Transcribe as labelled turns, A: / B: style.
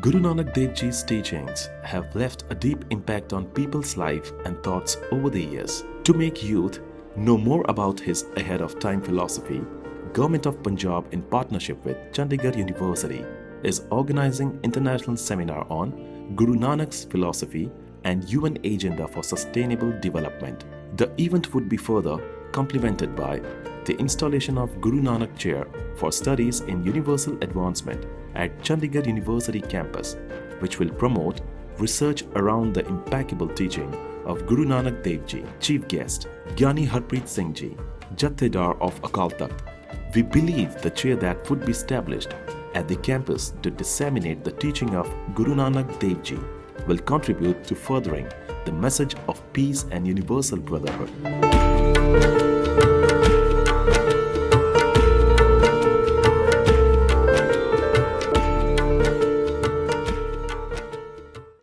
A: Guru Nanak Dev Ji's teachings have left a deep impact on people's life and thoughts over the years. To make youth know more about his ahead of time philosophy, Government of Punjab in partnership with Chandigarh University is organizing international seminar on Guru Nanak's philosophy and UN Agenda for Sustainable Development. The event would be further complemented by the installation of Guru Nanak Chair for Studies in Universal Advancement at Chandigarh University campus, which will promote research around the impeccable teaching of Guru Nanak Dev Ji. Chief guest, Gyani Harpreet Singh Ji, Jathedar of Akal Takht. We believe the chair that would be established at the campus to disseminate the teaching of Guru Nanak Dev Ji will contribute to furthering the message of peace and universal brotherhood.